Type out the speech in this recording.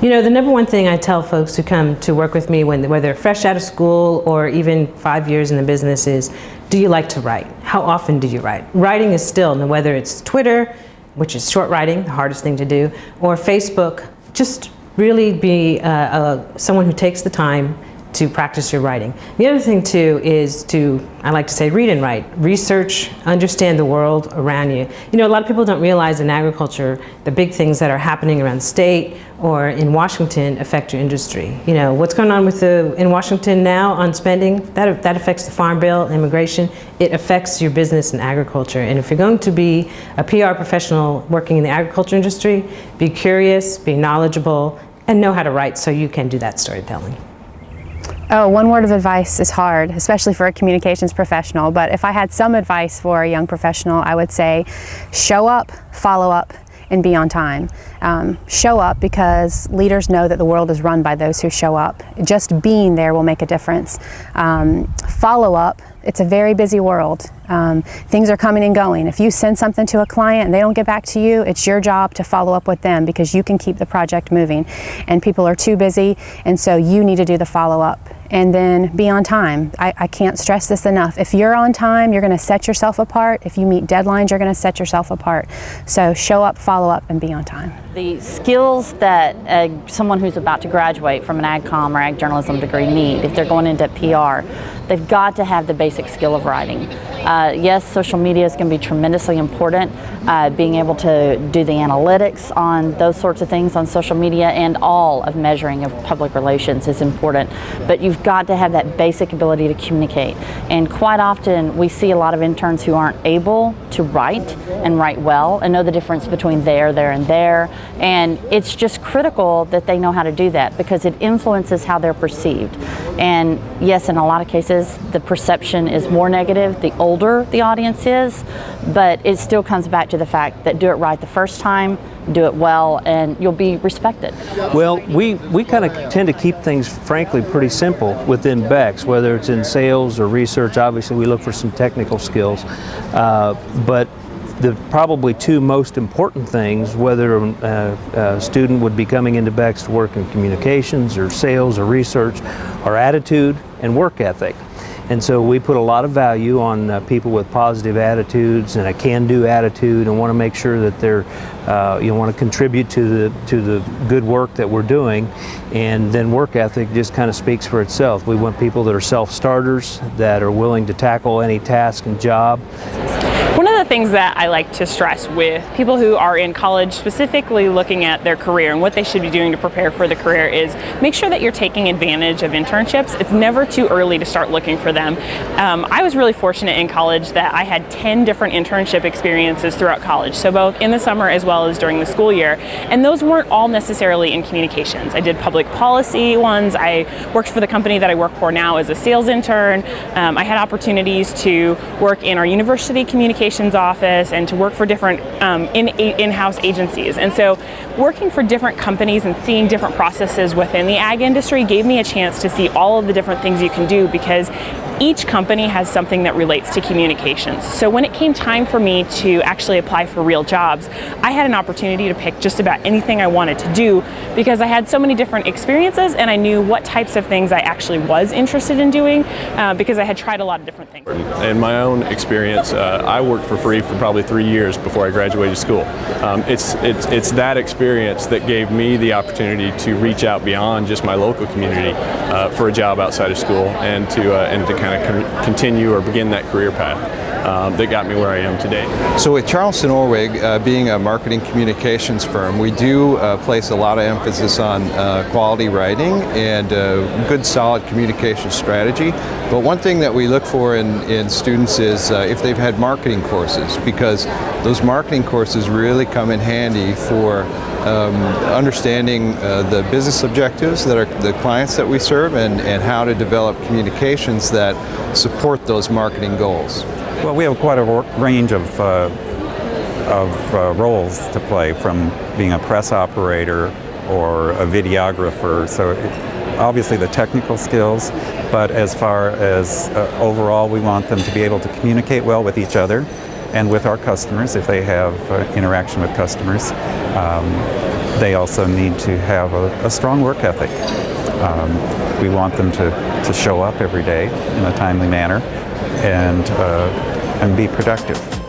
You know, the number one thing I tell folks who come to work with me whether they're fresh out of school or even 5 years in the business is, do you like to write? How often do you write? Writing is still, and whether it's Twitter, which is short writing, the hardest thing to do, or Facebook, just really be someone who takes the time to practice your writing. The other thing too is to, I like to say, read and write. Research, understand the world around you. You know, a lot of people don't realize in agriculture the big things that are happening around the state or in Washington affect your industry. You know, what's going on in Washington now on spending, that affects the Farm Bill, immigration. It affects your business and agriculture. And if you're going to be a PR professional working in the agriculture industry, be curious, be knowledgeable, and know how to write so you can do that storytelling. Oh, one word of advice is hard, especially for a communications professional, but if I had some advice for a young professional, I would say show up, follow up, and be on time. Show up because leaders know that the world is run by those who show up. Just being there will make a difference. Follow up. It's a very busy world. Things are coming and going. If you send something to a client and they don't get back to you, it's your job to follow up with them because you can keep the project moving. And people are too busy, and so you need to do the follow-up. And then be on time. I can't stress this enough. If you're on time, you're going to set yourself apart. If you meet deadlines, you're going to set yourself apart. So show up, follow up, and be on time. The skills that someone who's about to graduate from an ag comm or ag journalism degree need, if they're going into PR, they've got to have the basic skill of writing. Yes, social media is going to be tremendously important. Being able to do the analytics on those sorts of things on social media and all of measuring of public relations is important. But you've got to have that basic ability to communicate. And quite often we see a lot of interns who aren't able to write and write well and know the difference between there, and there. And it's just critical that they know how to do that because it influences how they're perceived. And yes, in a lot of cases, the perception is more negative the older the audience is, but it still comes back to the fact that do it right the first time, do it well, and you'll be respected. Well, we kind of tend to keep things, frankly, pretty simple within Beck's, whether it's in sales or research. Obviously, we look for some technical skills, but the probably two most important things, whether a student would be coming into Beck's to work in communications or sales or research, are attitude and work ethic. And so we put a lot of value on people with positive attitudes and a can-do attitude, and want to make sure that they're, want to contribute to the good work that we're doing. And then work ethic just kind of speaks for itself. We want people that are self-starters, that are willing to tackle any task and job. One of the things that I like to stress with people who are in college, specifically looking at their career and what they should be doing to prepare for the career, is make sure that you're taking advantage of internships. It's never too early to start looking for them. I was really fortunate in college that I had 10 different internship experiences throughout college, so both in the summer as well as during the school year, and those weren't all necessarily in communications. I did public policy ones. I worked for the company that I work for now as a sales intern. I had opportunities to work in our university communications office and to work for different in-house agencies. And so working for different companies and seeing different processes within the ag industry gave me a chance to see all of the different things you can do, because each company has something that relates to communications. So when it came time for me to actually apply for real jobs, I had an opportunity to pick just about anything I wanted to do because I had so many different experiences and I knew what types of things I actually was interested in doing because I had tried a lot of different things. In my own experience, I worked for free for probably 3 years before I graduated school. It's that experience that gave me the opportunity to reach out beyond just my local community for a job outside of school and to kind of continue or begin that career path that got me where I am today. So with Charleston Orwig being a marketing communications firm, we do place a lot of emphasis on quality writing and good solid communication strategy. But one thing that we look for in students is if they've had marketing courses, because those marketing courses really come in handy for understanding the business objectives that are the clients that we serve and how to develop communications that support those marketing goals. Well, we have quite a range of roles to play, from being a press operator or a videographer. So obviously the technical skills, but as far as overall, we want them to be able to communicate well with each other and with our customers, if they have interaction with customers. They also need to have a strong work ethic. We want them to show up every day in a timely manner and be productive.